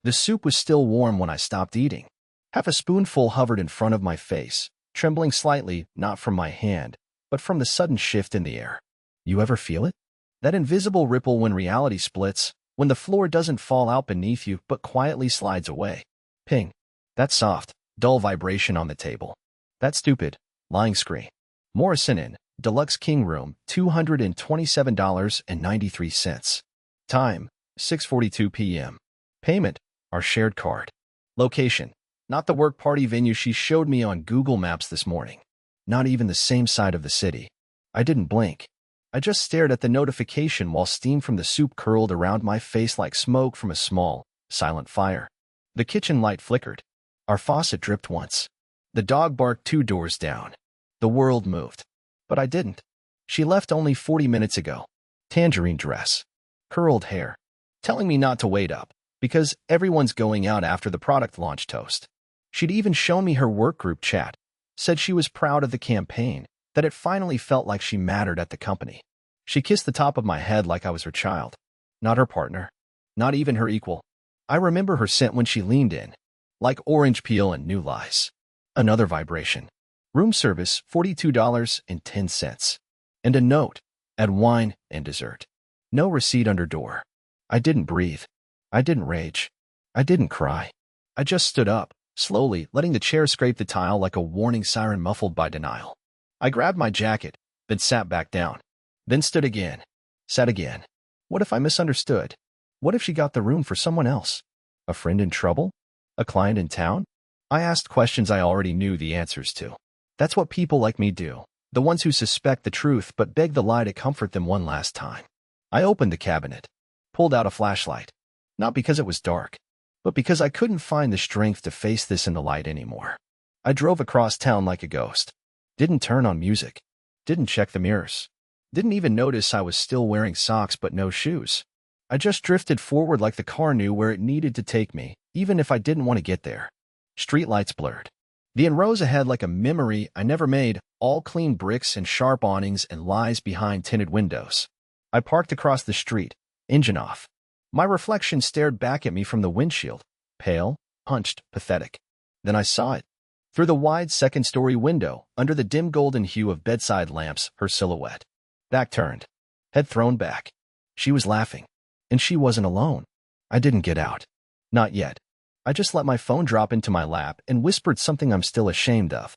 The soup was still warm when I stopped eating. Half a spoonful hovered in front of my face, trembling slightly, not from my hand, but from the sudden shift in the air. You ever feel it? That invisible ripple when reality splits, when the floor doesn't fall out beneath you but quietly slides away. Ping. That soft, dull vibration on the table. That stupid, lying screen. Morrison Inn, Deluxe King Room, $227.93. Time, 6:42 p.m. Payment, our shared card. Location, not the work party venue she showed me on Google Maps this morning. Not even the same side of the city. I didn't blink. I just stared at the notification while steam from the soup curled around my face like smoke from a small, silent fire. The kitchen light flickered. Our faucet dripped once. The dog barked 2 doors down. The world moved. But I didn't. She left only 40 minutes ago. Tangerine dress. Curled hair. Telling me not to wait up, because everyone's going out after the product launch toast. She'd even shown me her work group chat. Said she was proud of the campaign, that it finally felt like she mattered at the company. She kissed the top of my head like I was her child. Not her partner. Not even her equal. I remember her scent when she leaned in. Like orange peel and new lies. Another vibration. Room service, $42.10. And a note. Add wine and dessert. No receipt under door. I didn't breathe. I didn't rage. I didn't cry. I just stood up, slowly, letting the chair scrape the tile like a warning siren muffled by denial. I grabbed my jacket, then sat back down. Then stood again. Sat again. What if I misunderstood? What if she got the room for someone else? A friend in trouble? A client in town? I asked questions I already knew the answers to. That's what people like me do. The ones who suspect the truth but beg the lie to comfort them one last time. I opened the cabinet. Pulled out a flashlight. Not because it was dark, but because I couldn't find the strength to face this in the light anymore. I drove across town like a ghost. Didn't turn on music. Didn't check the mirrors. Didn't even notice I was still wearing socks but no shoes. I just drifted forward like the car knew where it needed to take me, even if I didn't want to get there. Streetlights blurred. The inn rose ahead like a memory I never made, all clean bricks and sharp awnings and lies behind tinted windows. I parked across the street, engine off. My reflection stared back at me from the windshield, pale, hunched, pathetic. Then I saw it. Through the wide second-story window, under the dim golden hue of bedside lamps, her silhouette. Back turned. Head thrown back. She was laughing. And she wasn't alone. I didn't get out. Not yet. I just let my phone drop into my lap and whispered something I'm still ashamed of.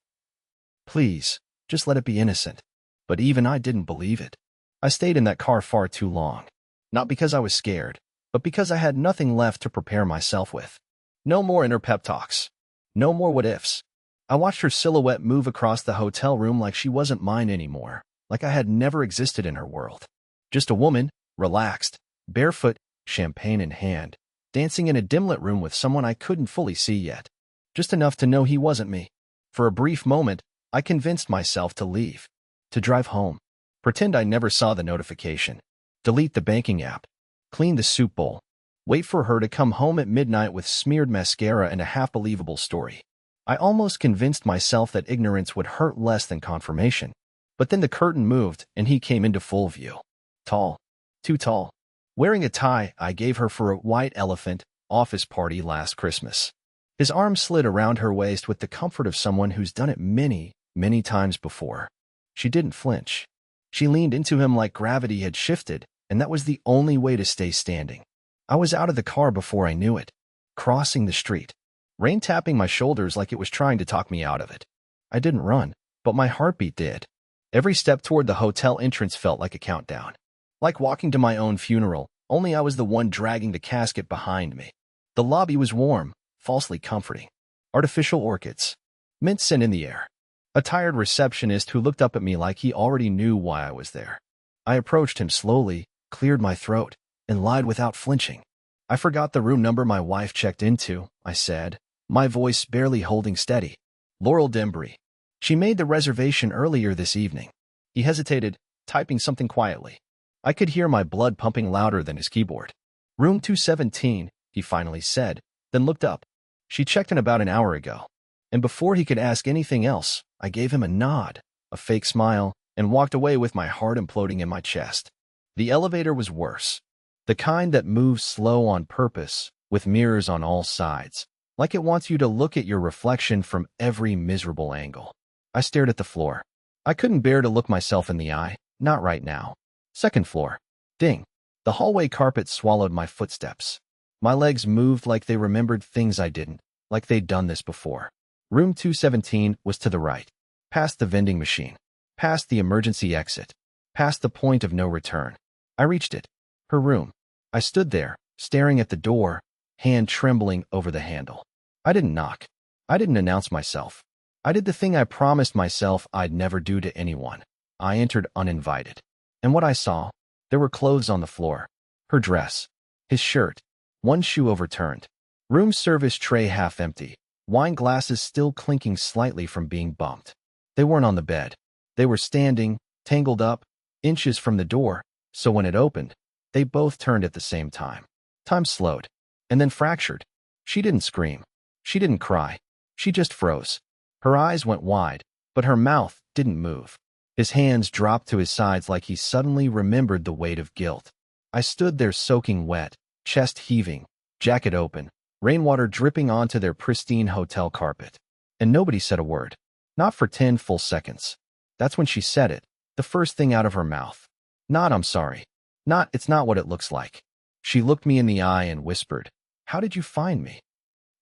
Please, just let it be innocent. But even I didn't believe it. I stayed in that car far too long. Not because I was scared, but because I had nothing left to prepare myself with. No more inner pep talks. No more what-ifs. I watched her silhouette move across the hotel room like she wasn't mine anymore, like I had never existed in her world. Just a woman, relaxed, barefoot, champagne in hand, dancing in a dim-lit room with someone I couldn't fully see yet. Just enough to know he wasn't me. For a brief moment, I convinced myself to leave. To drive home. Pretend I never saw the notification. Delete the banking app. Clean the soup bowl. Wait for her to come home at midnight with smeared mascara and a half-believable story. I almost convinced myself that ignorance would hurt less than confirmation. But then the curtain moved and he came into full view. Tall. Too tall. Wearing a tie I gave her for a white elephant office party last Christmas. His arm slid around her waist with the comfort of someone who's done it many, many times before. She didn't flinch. She leaned into him like gravity had shifted, and that was the only way to stay standing. I was out of the car before I knew it. Crossing the street. Rain tapping my shoulders like it was trying to talk me out of it. I didn't run, but my heartbeat did. Every step toward the hotel entrance felt like a countdown. Like walking to my own funeral, only I was the one dragging the casket behind me. The lobby was warm, falsely comforting. Artificial orchids. Mint scent in the air. A tired receptionist who looked up at me like he already knew why I was there. I approached him slowly, cleared my throat, and lied without flinching. I forgot the room number my wife checked into, I said, my voice barely holding steady. Laurel Dembry. She made the reservation earlier this evening. He hesitated, typing something quietly. I could hear my blood pumping louder than his keyboard. Room 217, he finally said, then looked up. She checked in about an hour ago. And before he could ask anything else, I gave him a nod, a fake smile, and walked away with my heart imploding in my chest. The elevator was worse. The kind that moves slow on purpose, with mirrors on all sides, like it wants you to look at your reflection from every miserable angle. I stared at the floor. I couldn't bear to look myself in the eye, not right now. Second floor. Ding. The hallway carpet swallowed my footsteps. My legs moved like they remembered things I didn't, like they'd done this before. Room 217 was to the right, past the vending machine, past the emergency exit, past the point of no return. I reached it. Her room. I stood there, staring at the door, hand trembling over the handle. I didn't knock. I didn't announce myself. I did the thing I promised myself I'd never do to anyone. I entered uninvited. And what I saw? There were clothes on the floor. Her dress. His shirt. One shoe overturned. Room service tray half empty. Wine glasses still clinking slightly from being bumped. They weren't on the bed. They were standing, tangled up, inches from the door, so when it opened, they both turned at the same time. Time slowed, and then fractured. She didn't scream. She didn't cry. She just froze. Her eyes went wide, but her mouth didn't move. His hands dropped to his sides like he suddenly remembered the weight of guilt. I stood there soaking wet, chest heaving, jacket open, rainwater dripping onto their pristine hotel carpet. And nobody said a word. Not for 10 full seconds. That's when she said it, the first thing out of her mouth. Not, "I'm sorry." Not, "It's not what it looks like." She looked me in the eye and whispered, "How did you find me?"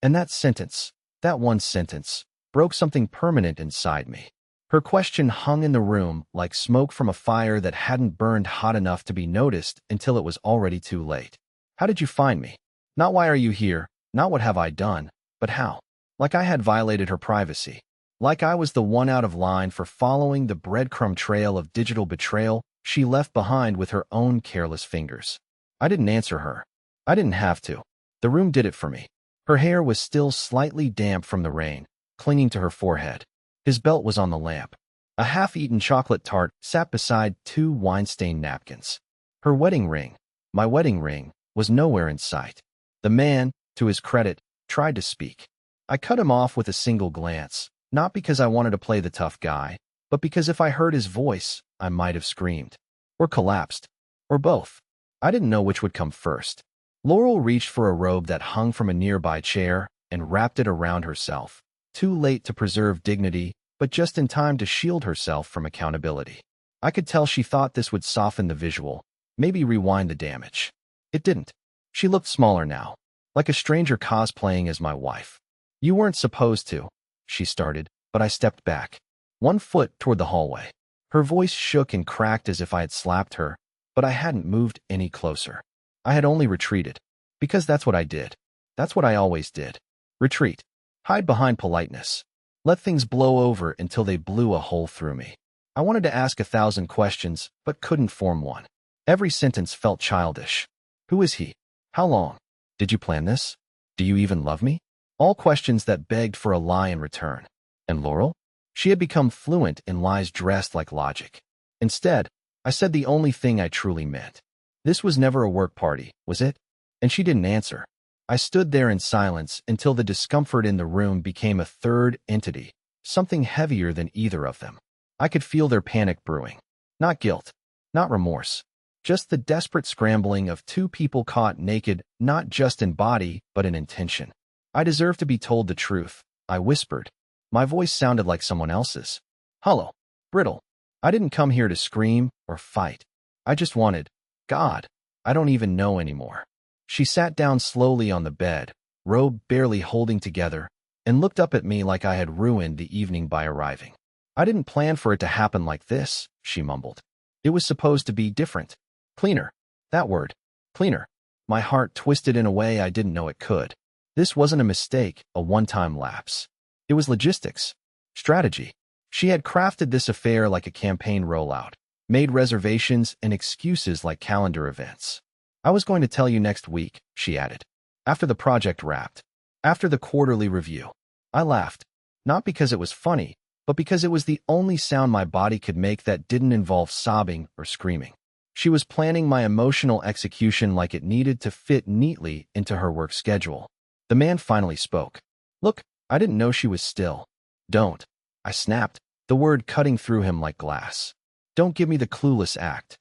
And that sentence, that one sentence, broke something permanent inside me. Her question hung in the room like smoke from a fire that hadn't burned hot enough to be noticed until it was already too late. How did you find me? Not why are you here, not what have I done, but how? Like I had violated her privacy. Like I was the one out of line for following the breadcrumb trail of digital betrayal she left behind with her own careless fingers. I didn't answer her. I didn't have to. The room did it for me. Her hair was still slightly damp from the rain, clinging to her forehead. His belt was on the lamp. A half-eaten chocolate tart sat beside 2 wine-stained napkins. Her wedding ring, my wedding ring, was nowhere in sight. The man, to his credit, tried to speak. I cut him off with a single glance, not because I wanted to play the tough guy, but because if I heard his voice, I might have screamed. Or collapsed. Or both. I didn't know which would come first. Laurel reached for a robe that hung from a nearby chair and wrapped it around herself, too late to preserve dignity, but just in time to shield herself from accountability. I could tell she thought this would soften the visual, maybe rewind the damage. It didn't. She looked smaller now, like a stranger cosplaying as my wife. "You weren't supposed to," she started, but I stepped back, 1 foot toward the hallway. Her voice shook and cracked as if I had slapped her, but I hadn't moved any closer. I had only retreated, because that's what I did. That's what I always did. Retreat. Hide behind politeness. Let things blow over until they blew a hole through me. I wanted to ask 1,000 questions, but couldn't form one. Every sentence felt childish. Who is he? How long? Did you plan this? Do you even love me? All questions that begged for a lie in return. And Laurel? She had become fluent in lies dressed like logic. Instead, I said the only thing I truly meant. This was never a work party, was it? And she didn't answer. I stood there in silence until the discomfort in the room became a third entity, something heavier than either of them. I could feel their panic brewing. Not guilt, not remorse, just the desperate scrambling of 2 people caught naked, not just in body, but in intention. I deserve to be told the truth, I whispered. My voice sounded like someone else's. Hollow, brittle. I didn't come here to scream or fight. I just wanted, God, I don't even know anymore. She sat down slowly on the bed, robe barely holding together, and looked up at me like I had ruined the evening by arriving. I didn't plan for it to happen like this, she mumbled. It was supposed to be different. Cleaner. That word. Cleaner. My heart twisted in a way I didn't know it could. This wasn't a mistake, a one-time lapse. It was logistics. Strategy. She had crafted this affair like a campaign rollout, made reservations and excuses like calendar events. I was going to tell you next week, she added. After the project wrapped. After the quarterly review. I laughed. Not because it was funny, but because it was the only sound my body could make that didn't involve sobbing or screaming. She was planning my emotional execution like it needed to fit neatly into her work schedule. The man finally spoke. Look, I didn't know she was still. Don't. I snapped, the word cutting through him like glass. Don't give me the clueless act.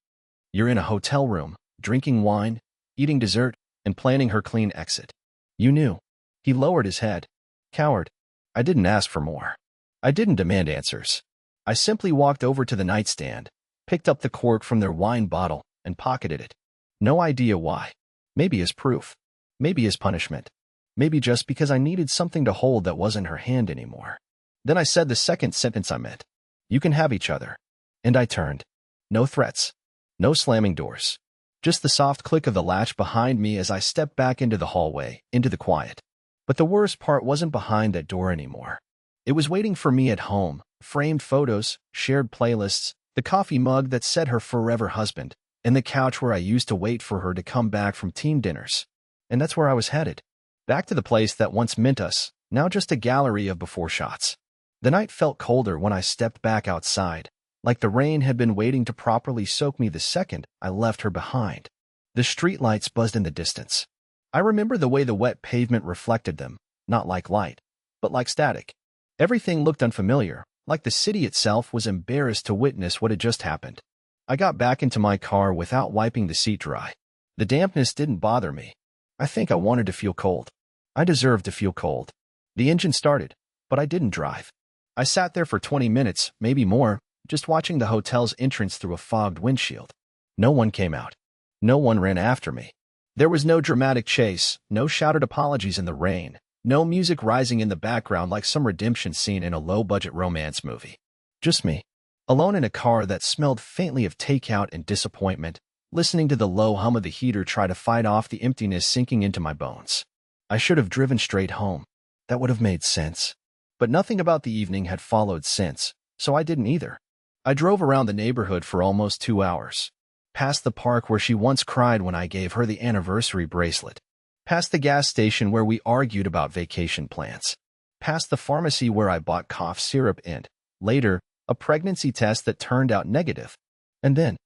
You're in a hotel room, drinking wine, eating dessert, and planning her clean exit. You knew. He lowered his head. Coward. I didn't ask for more. I didn't demand answers. I simply walked over to the nightstand, picked up the cork from their wine bottle, and pocketed it. No idea why. Maybe as proof. Maybe as punishment. Maybe just because I needed something to hold that wasn't her hand anymore. Then I said the second sentence I meant. You can have each other. And I turned. No threats. No slamming doors. Just the soft click of the latch behind me as I stepped back into the hallway, into the quiet. But the worst part wasn't behind that door anymore. It was waiting for me at home, framed photos, shared playlists, the coffee mug that said her forever husband, and the couch where I used to wait for her to come back from team dinners. And that's where I was headed. Back to the place that once meant us, now just a gallery of before shots. The night felt colder when I stepped back outside, like the rain had been waiting to properly soak me the second I left her behind. The streetlights buzzed in the distance. I remember the way the wet pavement reflected them, not like light, but like static. Everything looked unfamiliar, like the city itself was embarrassed to witness what had just happened. I got back into my car without wiping the seat dry. The dampness didn't bother me. I think I wanted to feel cold. I deserved to feel cold. The engine started, but I didn't drive. I sat there for 20 minutes, maybe more, just watching the hotel's entrance through a fogged windshield. No one came out. No one ran after me. There was no dramatic chase, no shouted apologies in the rain, no music rising in the background like some redemption scene in a low-budget romance movie. Just me, alone in a car that smelled faintly of takeout and disappointment, listening to the low hum of the heater try to fight off the emptiness sinking into my bones. I should have driven straight home. That would have made sense. But nothing about the evening had followed since, so I didn't either. I drove around the neighborhood for almost 2 hours. Past the park where she once cried when I gave her the anniversary bracelet. Past the gas station where we argued about vacation plans. Past the pharmacy where I bought cough syrup and, later, a pregnancy test that turned out negative. And then,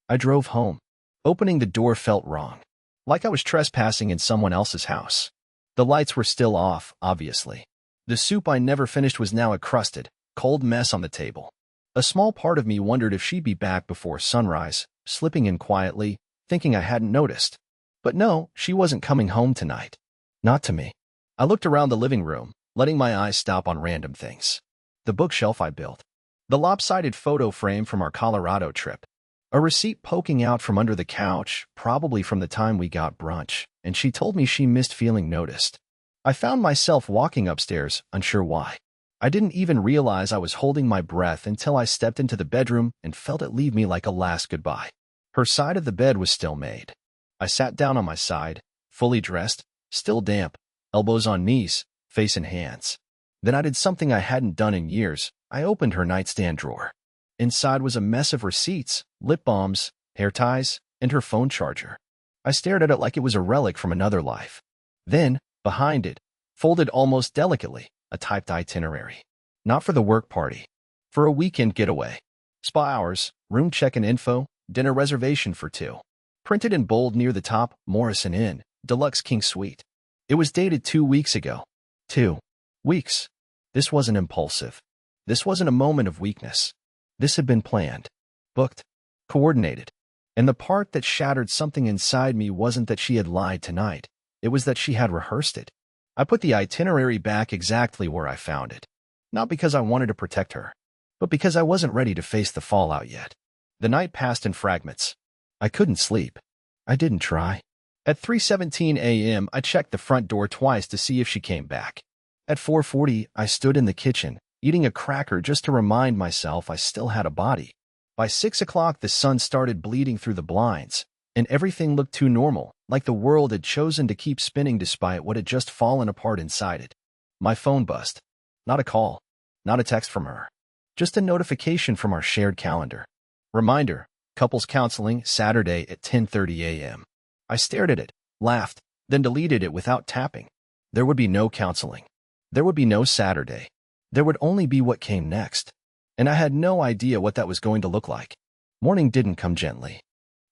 I drove home. Opening the door felt wrong. Like I was trespassing in someone else's house. The lights were still off, obviously. The soup I never finished was now a crusted, cold mess on the table. A small part of me wondered if she'd be back before sunrise, slipping in quietly, thinking I hadn't noticed. But no, she wasn't coming home tonight. Not to me. I looked around the living room, letting my eyes stop on random things. The bookshelf I built. The lopsided photo frame from our Colorado trip. A receipt poking out from under the couch, probably from the time we got brunch, and she told me she missed feeling noticed. I found myself walking upstairs, unsure why. I didn't even realize I was holding my breath until I stepped into the bedroom and felt it leave me like a last goodbye. Her side of the bed was still made. I sat down on my side, fully dressed, still damp, elbows on knees, face in hands. Then I did something I hadn't done in years. I opened her nightstand drawer. Inside was a mess of receipts, lip balms, hair ties, and her phone charger. I stared at it like it was a relic from another life. Then, behind it, folded almost delicately, a typed itinerary. Not for the work party. For a weekend getaway. Spa hours, room check-in info, dinner reservation for 2. Printed in bold near the top, Morrison Inn, Deluxe King Suite. It was dated 2 weeks ago. 2 weeks. This wasn't impulsive. This wasn't a moment of weakness. This had been planned, booked, coordinated. And the part that shattered something inside me wasn't that she had lied tonight. It was that she had rehearsed it. I put the itinerary back exactly where I found it. Not because I wanted to protect her, but because I wasn't ready to face the fallout yet. The night passed in fragments. I couldn't sleep. I didn't try. At 3:17 a.m., I checked the front door twice to see if she came back. At 4:40, I stood in the kitchen, eating a cracker just to remind myself I still had a body. By 6 o'clock, the sun started bleeding through the blinds, and everything looked too normal, like the world had chosen to keep spinning despite what had just fallen apart inside it. My phone buzzed. Not a call. Not a text from her. Just a notification from our shared calendar. Reminder, couples counseling, Saturday at 10:30 a.m. I stared at it, laughed, then deleted it without tapping. There would be no counseling. There would be no Saturday. There would only be what came next. And I had no idea what that was going to look like. Morning didn't come gently.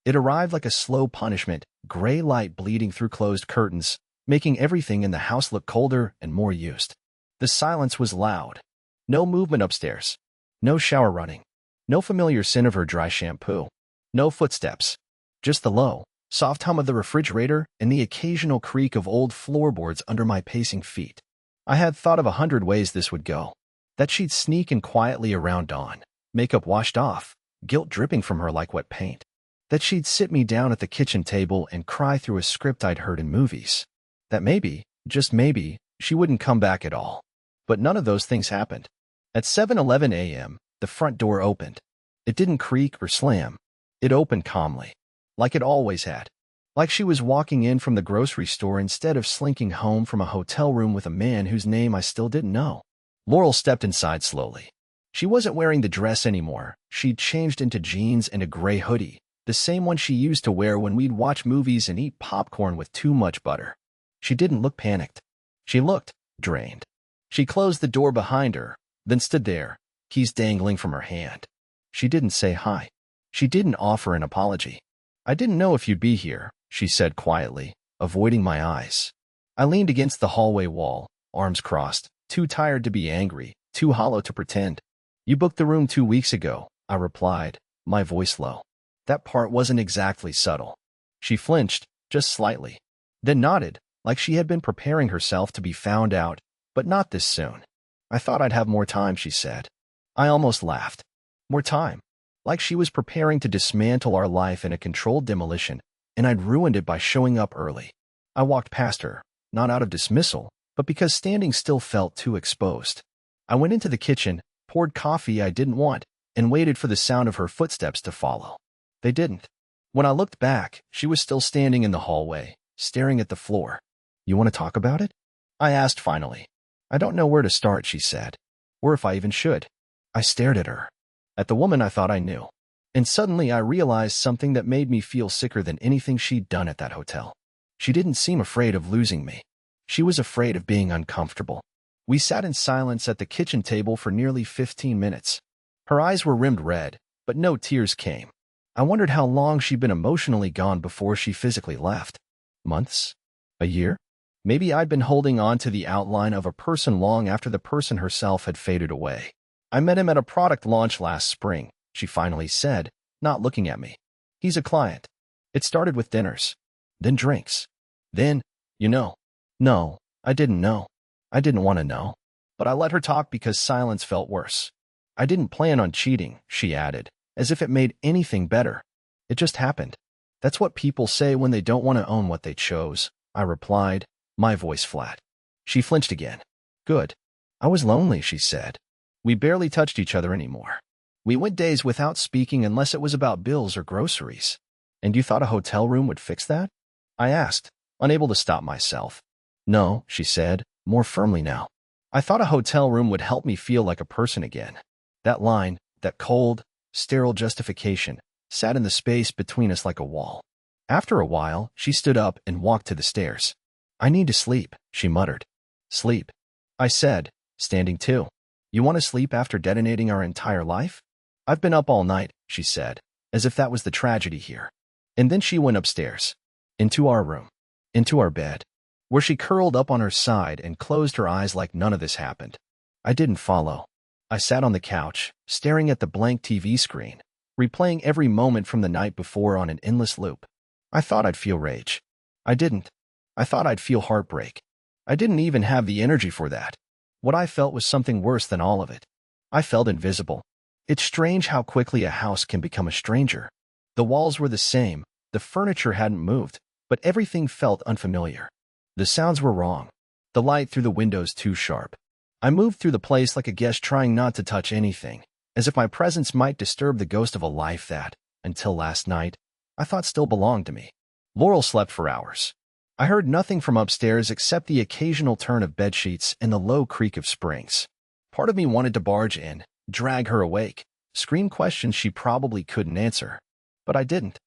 It arrived like a slow punishment, gray light bleeding through closed curtains, making everything in the house look colder and more used. The silence was loud. No movement upstairs. No shower running. No familiar scent of her dry shampoo. No footsteps. Just the low, soft hum of the refrigerator, and the occasional creak of old floorboards under my pacing feet. I had thought of 100 ways this would go. That she'd sneak in quietly around dawn, makeup washed off, guilt dripping from her like wet paint. That she'd sit me down at the kitchen table and cry through a script I'd heard in movies. That maybe, just maybe, she wouldn't come back at all. But none of those things happened. At 7:11 a.m., the front door opened. It didn't creak or slam. It opened calmly, like it always had. Like she was walking in from the grocery store instead of slinking home from a hotel room with a man whose name I still didn't know. Laurel stepped inside slowly. She wasn't wearing the dress anymore. She'd changed into jeans and a gray hoodie, the same one she used to wear when we'd watch movies and eat popcorn with too much butter. She didn't look panicked. She looked drained. She closed the door behind her, then stood there, keys dangling from her hand. She didn't say hi. She didn't offer an apology. "I didn't know if you'd be here," she said quietly, avoiding my eyes. I leaned against the hallway wall, arms crossed, too tired to be angry, too hollow to pretend. "You booked the room 2 weeks ago," I replied, my voice low. That part wasn't exactly subtle. She flinched, just slightly, then nodded, like she had been preparing herself to be found out, but not this soon. "I thought I'd have more time," she said. I almost laughed. More time. Like she was preparing to dismantle our life in a controlled demolition, and I'd ruined it by showing up early. I walked past her, not out of dismissal, but because standing still felt too exposed. I went into the kitchen, poured coffee I didn't want, and waited for the sound of her footsteps to follow. They didn't. When I looked back, she was still standing in the hallway, staring at the floor. "You want to talk about it?" I asked finally. "I don't know where to start," she said, "or if I even should." I stared at her, at the woman I thought I knew. And suddenly I realized something that made me feel sicker than anything she'd done at that hotel. She didn't seem afraid of losing me. She was afraid of being uncomfortable. We sat in silence at the kitchen table for nearly 15 minutes. Her eyes were rimmed red, but no tears came. I wondered how long she'd been emotionally gone before she physically left. Months? A year? Maybe I'd been holding on to the outline of a person long after the person herself had faded away. "I met him at a product launch last spring," she finally said, not looking at me. "He's a client. It started with dinners. Then drinks. Then, you know." No, I didn't know. I didn't want to know. But I let her talk because silence felt worse. "I didn't plan on cheating," she added, as if it made anything better. "It just happened. That's what people say when they don't want to own what they chose," I replied, my voice flat. She flinched again. "Good. I was lonely," she said. "We barely touched each other anymore. We went days without speaking unless it was about bills or groceries." "And you thought a hotel room would fix that?" I asked, unable to stop myself. "No," she said, more firmly now. "I thought a hotel room would help me feel like a person again." That line, that cold, sterile justification, sat in the space between us like a wall. After a while, she stood up and walked to the stairs. "I need to sleep," she muttered. "Sleep?" I said, standing too. "You want to sleep after detonating our entire life?" "I've been up all night," she said, as if that was the tragedy here. And then she went upstairs, into our room, into our bed, where she curled up on her side and closed her eyes like none of this happened. I didn't follow. I sat on the couch, staring at the blank TV screen, replaying every moment from the night before on an endless loop. I thought I'd feel rage. I didn't. I thought I'd feel heartbreak. I didn't even have the energy for that. What I felt was something worse than all of it. I felt invisible. It's strange how quickly a house can become a stranger. The walls were the same, the furniture hadn't moved, but everything felt unfamiliar. The sounds were wrong. The light through the windows too sharp. I moved through the place like a guest trying not to touch anything, as if my presence might disturb the ghost of a life that, until last night, I thought still belonged to me. Laurel slept for hours. I heard nothing from upstairs except the occasional turn of bedsheets and the low creak of springs. Part of me wanted to barge in, drag her awake, scream questions she probably couldn't answer. But I didn't.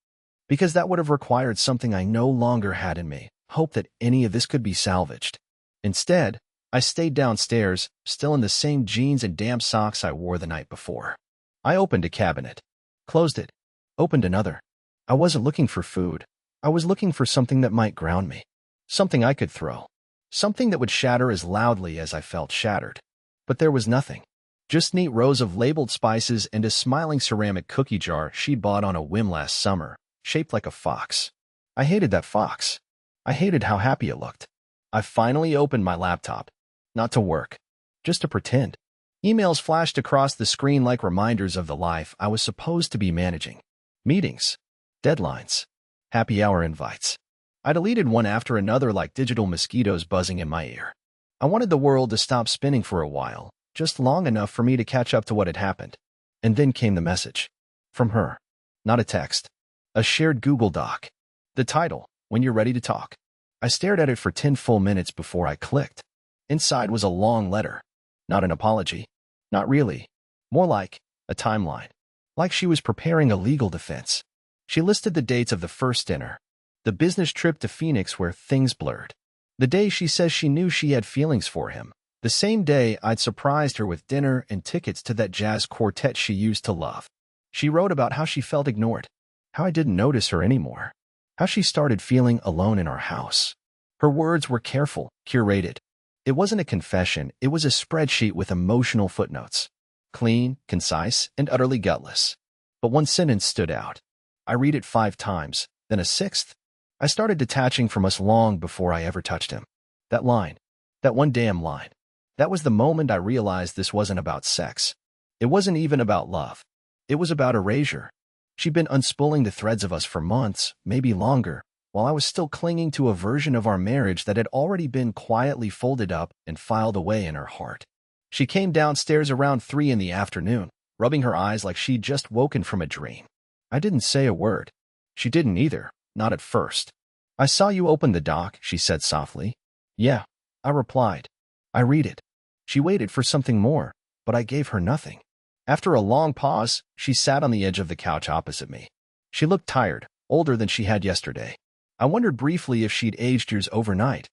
Because that would have required something I no longer had in me, hope that any of this could be salvaged. Instead, I stayed downstairs, still in the same jeans and damp socks I wore the night before. I opened a cabinet, closed it, opened another. I wasn't looking for food. I was looking for something that might ground me. Something I could throw. Something that would shatter as loudly as I felt shattered. But there was nothing. Just neat rows of labeled spices and a smiling ceramic cookie jar she'd bought on a whim last summer, shaped like a fox. I hated that fox. I hated how happy it looked. I finally opened my laptop. Not to work. Just to pretend. Emails flashed across the screen like reminders of the life I was supposed to be managing. Meetings. Deadlines. Happy hour invites. I deleted one after another like digital mosquitoes buzzing in my ear. I wanted the world to stop spinning for a while, just long enough for me to catch up to what had happened. And then came the message. From her. Not a text. A shared Google Doc. The title, When You're Ready to Talk. I stared at it for 10 full minutes before I clicked. Inside was a long letter. Not an apology. Not really. More like a timeline. Like she was preparing a legal defense. She listed the dates of the first dinner. The business trip to Phoenix where things blurred. The day she says she knew she had feelings for him. The same day I'd surprised her with dinner and tickets to that jazz quartet she used to love. She wrote about how she felt ignored. How I didn't notice her anymore. How she started feeling alone in our house. Her words were careful, curated. It wasn't a confession, it was a spreadsheet with emotional footnotes. Clean, concise, and utterly gutless. But one sentence stood out. I read it 5 times, then a 6th. I started detaching from us long before I ever touched him. That line. That one damn line. That was the moment I realized this wasn't about sex. It wasn't even about love. It was about erasure. She'd been unspooling the threads of us for months, maybe longer, while I was still clinging to a version of our marriage that had already been quietly folded up and filed away in her heart. She came downstairs around 3 in the afternoon, rubbing her eyes like she'd just woken from a dream. I didn't say a word. She didn't either, not at first. I saw you open the doc, she said softly. Yeah, I replied. I read it. She waited for something more, but I gave her nothing. After a long pause, she sat on the edge of the couch opposite me. She looked tired, older than she had yesterday. I wondered briefly if she'd aged years overnight,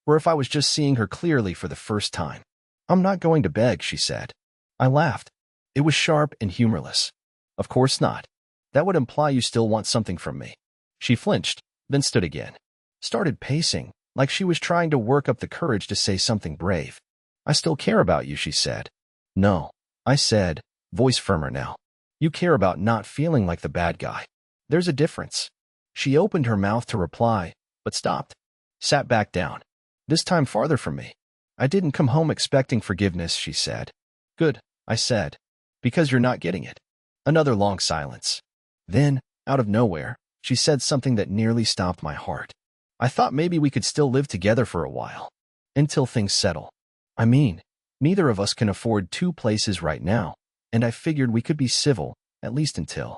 or if I was just seeing her clearly for the first time. I'm not going to beg, she said. I laughed. It was sharp and humorless. Of course not. That would imply you still want something from me. She flinched, then stood again. Started pacing, like she was trying to work up the courage to say something brave. I still care about you, she said. No, I said, voice firmer now. You care about not feeling like the bad guy. There's a difference. She opened her mouth to reply, but stopped. Sat back down. This time farther from me. I didn't come home expecting forgiveness, she said. Good, I said. Because you're not getting it. Another long silence. Then, out of nowhere, she said something that nearly stopped my heart. I thought maybe we could still live together for a while. Until things settle. I mean, neither of us can afford 2 places right now, and I figured we could be civil, at least until.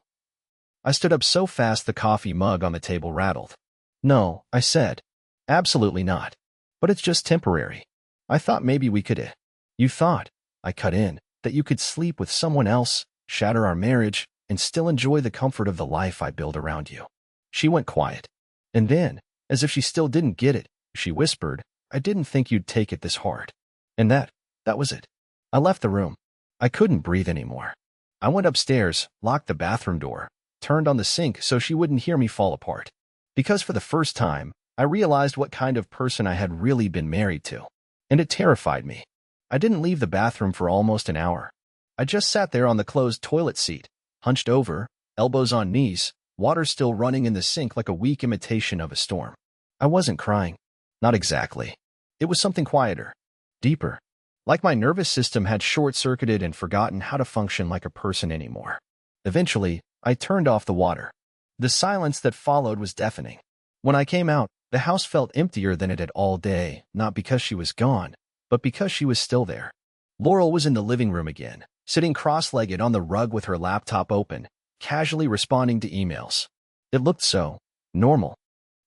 I stood up so fast the coffee mug on the table rattled. No, I said. Absolutely not. But it's just temporary. I thought maybe we could. You thought, I cut in, that you could sleep with someone else, shatter our marriage, and still enjoy the comfort of the life I build around you. She went quiet. And then, as if she still didn't get it, she whispered, I didn't think you'd take it this hard. And that was it. I left the room. I couldn't breathe anymore. I went upstairs, locked the bathroom door, turned on the sink so she wouldn't hear me fall apart. Because for the first time, I realized what kind of person I had really been married to. And it terrified me. I didn't leave the bathroom for almost an hour. I just sat there on the closed toilet seat, hunched over, elbows on knees, water still running in the sink like a weak imitation of a storm. I wasn't crying. Not exactly. It was something quieter, deeper. Like my nervous system had short-circuited and forgotten how to function like a person anymore. Eventually, I turned off the water. The silence that followed was deafening. When I came out, the house felt emptier than it had all day, not because she was gone, but because she was still there. Laurel was in the living room again, sitting cross-legged on the rug with her laptop open, casually responding to emails. It looked so normal,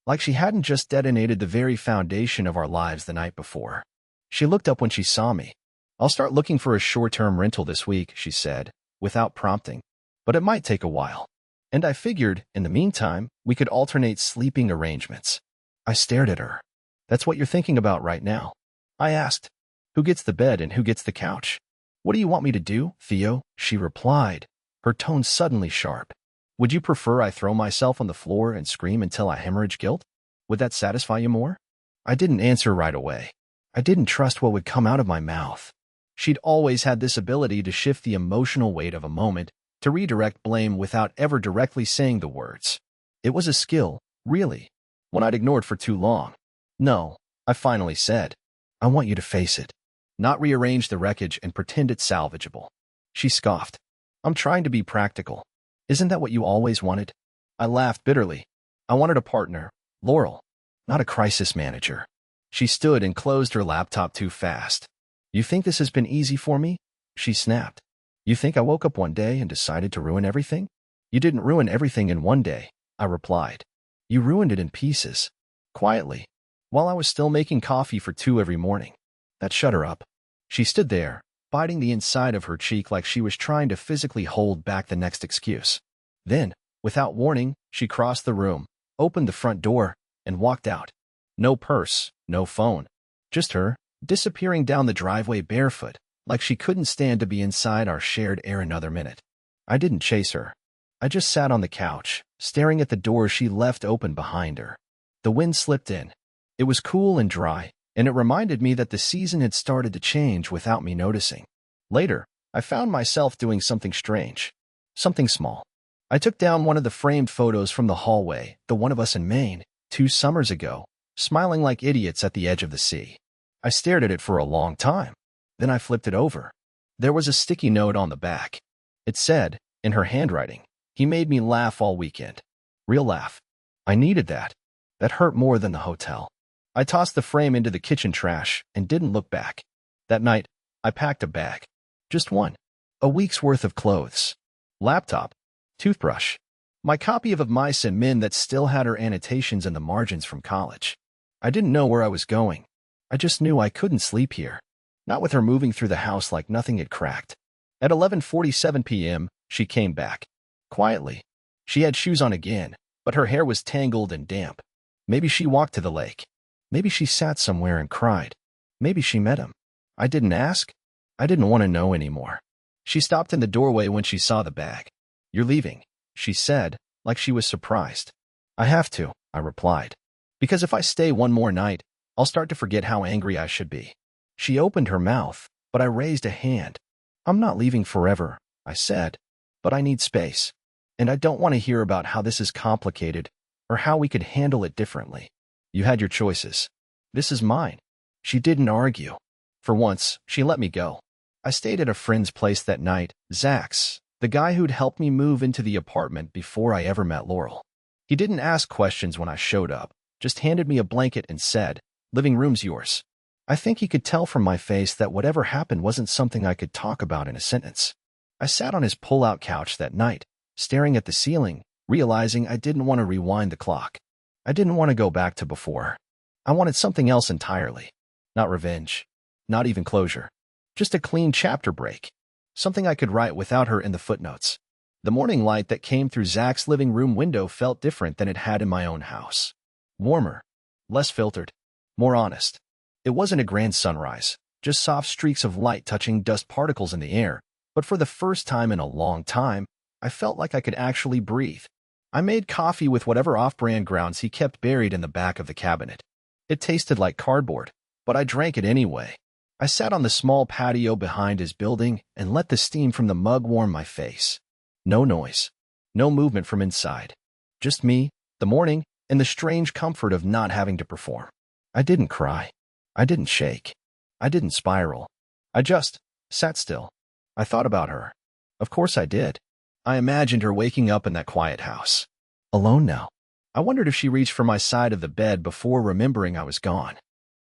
like she hadn't just detonated the very foundation of our lives the night before. She looked up when she saw me. I'll start looking for a short-term rental this week, she said, without prompting. But it might take a while. And I figured, in the meantime, we could alternate sleeping arrangements. I stared at her. That's what you're thinking about right now. I asked, who gets the bed and who gets the couch? What do you want me to do, Theo? She replied, her tone suddenly sharp. Would you prefer I throw myself on the floor and scream until I hemorrhage guilt? Would that satisfy you more? I didn't answer right away. I didn't trust what would come out of my mouth. She'd always had this ability to shift the emotional weight of a moment, to redirect blame without ever directly saying the words. It was a skill, really. one I'd ignored for too long. No, I finally said. I want you to face it. Not rearrange the wreckage and pretend it's salvageable. She scoffed. I'm trying to be practical. Isn't that what you always wanted? I laughed bitterly. I wanted a partner, Laurel, not a crisis manager. She stood and closed her laptop too fast. You think this has been easy for me? She snapped. You think I woke up one day and decided to ruin everything? You didn't ruin everything in one day, I replied. You ruined it in pieces. Quietly, while I was still making coffee for 2 every morning. That shut her up. She stood there, biting the inside of her cheek like she was trying to physically hold back the next excuse. Then, without warning, she crossed the room, opened the front door, and walked out. No purse, no phone. Just her, disappearing down the driveway barefoot, like she couldn't stand to be inside our shared air another minute. I didn't chase her. I just sat on the couch, staring at the door she left open behind her. The wind slipped in. It was cool and dry, and it reminded me that the season had started to change without me noticing. Later, I found myself doing something strange. Something small. I took down one of the framed photos from the hallway, the one of us in Maine, 2 summers ago, smiling like idiots at the edge of the sea. I stared at it for a long time. Then I flipped it over. There was a sticky note on the back. It said, in her handwriting, "He made me laugh all weekend." Real laugh. I needed that. That hurt more than the hotel. I tossed the frame into the kitchen trash and didn't look back. That night, I packed a bag. Just one. A week's worth of clothes. Laptop. Toothbrush. My copy of Mice and Men that still had her annotations in the margins from college. I didn't know where I was going. I just knew I couldn't sleep here. Not with her moving through the house like nothing had cracked. At 11:47 p.m., she came back. Quietly. She had shoes on again, but her hair was tangled and damp. Maybe she walked to the lake. Maybe she sat somewhere and cried. Maybe she met him. I didn't ask. I didn't want to know anymore. She stopped in the doorway when she saw the bag. You're leaving, she said, like she was surprised. I have to, I replied. Because if I stay one more night, I'll start to forget how angry I should be. She opened her mouth, but I raised a hand. I'm not leaving forever, I said, but I need space. And I don't want to hear about how this is complicated or how we could handle it differently. You had your choices. This is mine. She didn't argue. For once, she let me go. I stayed at a friend's place that night, Zach's, the guy who'd helped me move into the apartment before I ever met Laurel. He didn't ask questions when I showed up, just handed me a blanket and said, "Living room's yours." I think he could tell from my face that whatever happened wasn't something I could talk about in a sentence. I sat on his pull-out couch that night, staring at the ceiling, realizing I didn't want to rewind the clock. I didn't want to go back to before. I wanted something else entirely. Not revenge. Not even closure. Just a clean chapter break. Something I could write without her in the footnotes. The morning light that came through Zach's living room window felt different than it had in my own house. Warmer. Less filtered. More honest. It wasn't a grand sunrise, just soft streaks of light touching dust particles in the air, but for the first time in a long time, I felt like I could actually breathe. I made coffee with whatever off-brand grounds he kept buried in the back of the cabinet. It tasted like cardboard, but I drank it anyway. I sat on the small patio behind his building and let the steam from the mug warm my face. No noise. No movement from inside. Just me, the morning, and the strange comfort of not having to perform. I didn't cry. I didn't shake. I didn't spiral. I just sat still. I thought about her. Of course I did. I imagined her waking up in that quiet house. Alone now. I wondered if she reached for my side of the bed before remembering I was gone.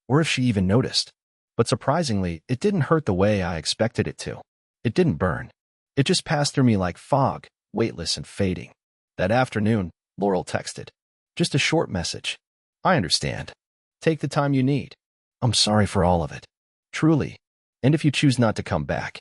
Or if she even noticed. But surprisingly, it didn't hurt the way I expected it to. It didn't burn. It just passed through me like fog, weightless and fading. That afternoon, Laurel texted. Just a short message. I understand. Take the time you need. I'm sorry for all of it. Truly. And if you choose not to come back,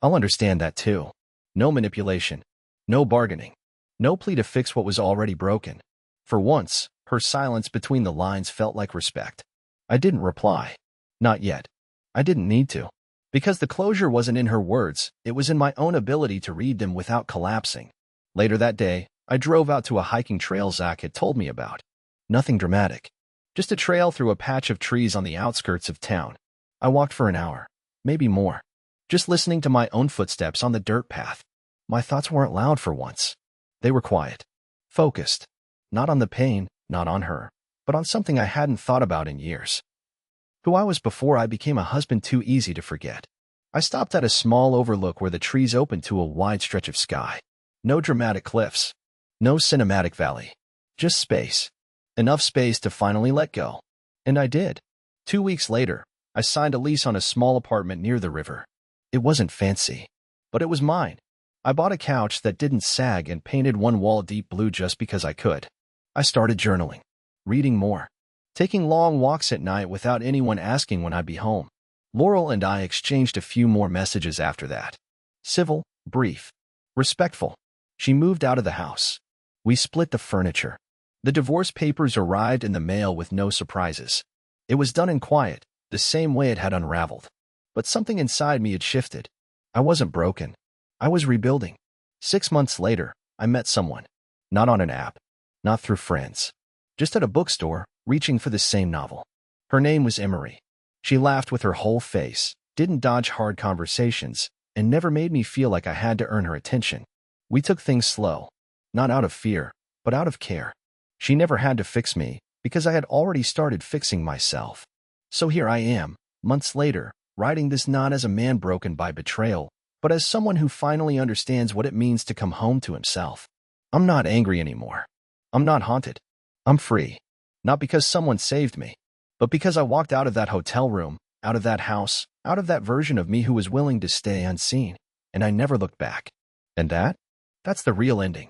I'll understand that too. No manipulation. No bargaining. No plea to fix what was already broken. For once, her silence between the lines felt like respect. I didn't reply. Not yet. I didn't need to. Because the closure wasn't in her words, it was in my own ability to read them without collapsing. Later that day, I drove out to a hiking trail Zach had told me about. Nothing dramatic. Just a trail through a patch of trees on the outskirts of town. I walked for an hour, maybe more, just listening to my own footsteps on the dirt path. My thoughts weren't loud for once. They were quiet, focused, not on the pain, Not on her, but on something I hadn't thought about in years. Who I was before I became a husband too easy to forget. I stopped at a small overlook where the trees opened to a wide stretch of sky. No dramatic cliffs. No cinematic valley. Just space. Enough space to finally let go. And I did. 2 weeks later, I signed a lease on a small apartment near the river. It wasn't fancy, but it was mine. I bought a couch that didn't sag and painted one wall deep blue just because I could. I started journaling, reading more, taking long walks at night without anyone asking when I'd be home. Laurel and I exchanged a few more messages after that. Civil, brief, respectful. She moved out of the house. We split the furniture. The divorce papers arrived in the mail with no surprises. It was done in quiet, the same way it had unraveled. But something inside me had shifted. I wasn't broken. I was rebuilding. 6 months later, I met someone. Not on an app. Not through friends. Just at a bookstore, reaching for the same novel. Her name was Emery. She laughed with her whole face, didn't dodge hard conversations, and never made me feel like I had to earn her attention. We took things slow. Not out of fear, but out of care. She never had to fix me, because I had already started fixing myself. So here I am, months later, writing this not as a man broken by betrayal, but as someone who finally understands what it means to come home to himself. I'm not angry anymore. I'm not haunted. I'm free. Not because someone saved me, but because I walked out of that hotel room, out of that house, out of that version of me who was willing to stay unseen, and I never looked back. And that's the real ending.